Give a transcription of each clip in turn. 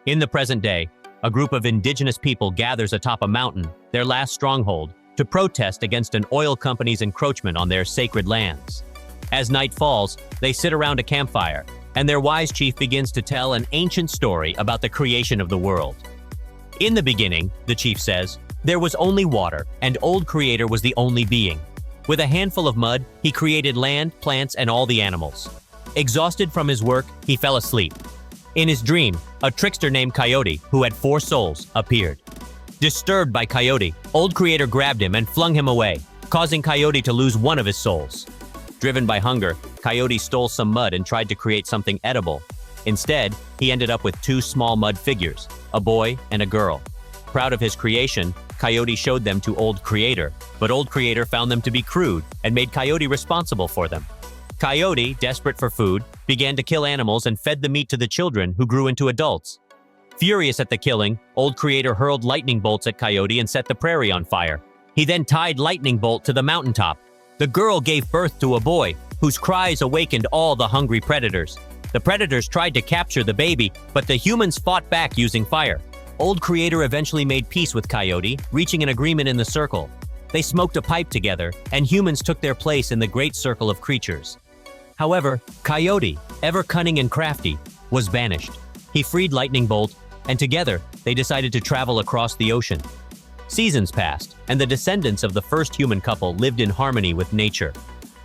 In the present day, a group of indigenous people gathers atop a mountain, their last stronghold, to protest against an oil company's encroachment on their sacred lands. As night falls, they sit around a campfire, and their wise chief begins to tell an ancient story about the creation of the world. In the beginning, the chief says, there was only water, and Old Creator was the only being. With a handful of mud, he created land, plants, and all the animals. Exhausted from his work, he fell asleep. In his dream, a trickster named Coyote, who had 4 souls, appeared. Disturbed by Coyote, Old Creator grabbed him and flung him away, causing Coyote to lose one of his souls. Driven by hunger, Coyote stole some mud and tried to create something edible. Instead, he ended up with 2 small mud figures, a boy and a girl. Proud of his creation, Coyote showed them to Old Creator, but Old Creator found them to be crude and made Coyote responsible for them. Coyote, desperate for food, began to kill animals and fed the meat to the children who grew into adults. Furious at the killing, Old Creator hurled lightning bolts at Coyote and set the prairie on fire. He then tied Lightning Bolt to the mountaintop. The girl gave birth to a boy, whose cries awakened all the hungry predators. The predators tried to capture the baby, but the humans fought back using fire. Old Creator eventually made peace with Coyote, reaching an agreement in the circle. They smoked a pipe together, and humans took their place in the great circle of creatures. However, Coyote, ever cunning and crafty, was banished. He freed Lightning Bolt, and together, they decided to travel across the ocean. Seasons passed, and the descendants of the first human couple lived in harmony with nature.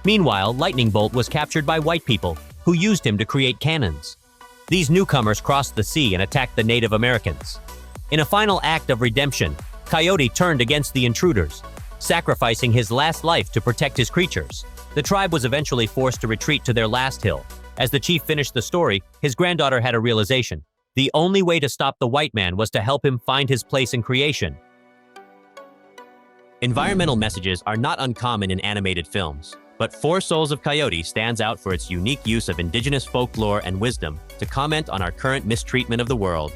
Meanwhile, Lightning Bolt was captured by white people, who used him to create cannons. These newcomers crossed the sea and attacked the Native Americans. In a final act of redemption, Coyote turned against the intruders, sacrificing his last life to protect his creatures. The tribe was eventually forced to retreat to their last hill. As the chief finished the story, his granddaughter had a realization. The only way to stop the white man was to help him find his place in creation. Environmental messages are not uncommon in animated films, but Four Souls of Coyote stands out for its unique use of indigenous folklore and wisdom to comment on our current mistreatment of the world.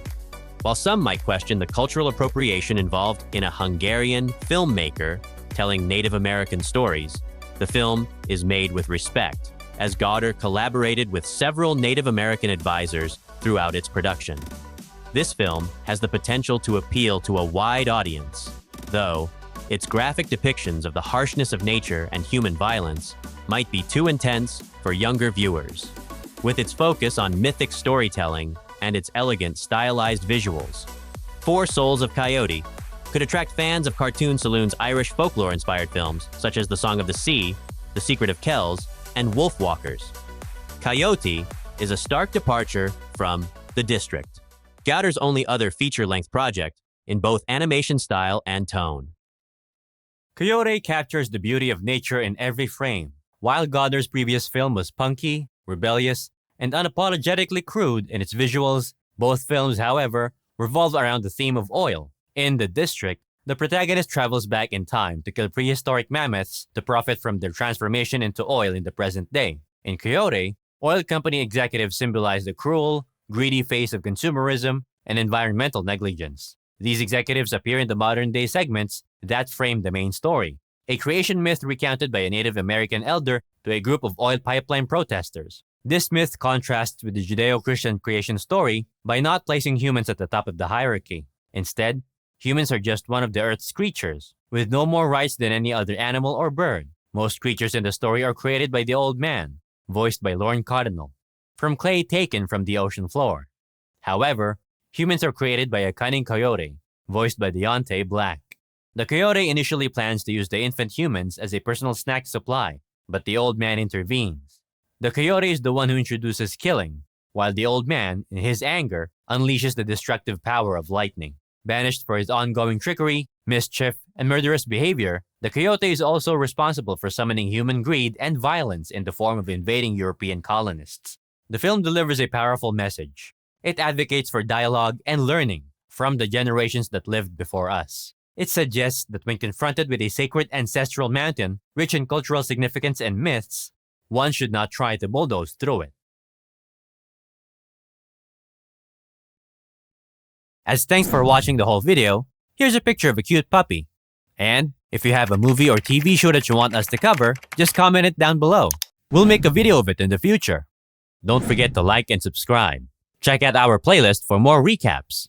While some might question the cultural appropriation involved in a Hungarian filmmaker telling Native American stories, the film is made with respect, as Goddard collaborated with several Native American advisors throughout its production. This film has the potential to appeal to a wide audience, though its graphic depictions of the harshness of nature and human violence might be too intense for younger viewers. With its focus on mythic storytelling and its elegant, stylized visuals, Four Souls of Coyote could attract fans of Cartoon Saloon's Irish folklore-inspired films, such as The Song of the Sea, The Secret of Kells, and Wolfwalkers. Coyote is a stark departure from The District, Goddard's only other feature-length project, in both animation style and tone. Coyote captures the beauty of nature in every frame. While Goddard's previous film was punky, rebellious, and unapologetically crude in its visuals, both films, however, revolve around the theme of oil. In The District, the protagonist travels back in time to kill prehistoric mammoths to profit from their transformation into oil in the present day. In Coyote, oil company executives symbolize the cruel, greedy face of consumerism and environmental negligence. These executives appear in the modern-day segments that frame the main story, a creation myth recounted by a Native American elder to a group of oil pipeline protesters. This myth contrasts with the Judeo-Christian creation story by not placing humans at the top of the hierarchy. Instead, humans are just one of the Earth's creatures, with no more rights than any other animal or bird. Most creatures in the story are created by the Old Man, voiced by Lorne Cardinal, from clay taken from the ocean floor. However, humans are created by a cunning coyote, voiced by Deontay Black. The coyote initially plans to use the infant humans as a personal snack supply, but the Old Man intervenes. The coyote is the one who introduces killing, while the Old Man, in his anger, unleashes the destructive power of lightning. Banished for his ongoing trickery, mischief, and murderous behavior, the coyote is also responsible for summoning human greed and violence in the form of invading European colonists. The film delivers a powerful message. It advocates for dialogue and learning from the generations that lived before us. It suggests that when confronted with a sacred ancestral mountain, rich in cultural significance and myths, one should not try to bulldoze through it. As thanks for watching the whole video, here's a picture of a cute puppy. And if you have a movie or TV show that you want us to cover, just comment it down below. We'll make a video of it in the future. Don't forget to like and subscribe. Check out our playlist for more recaps.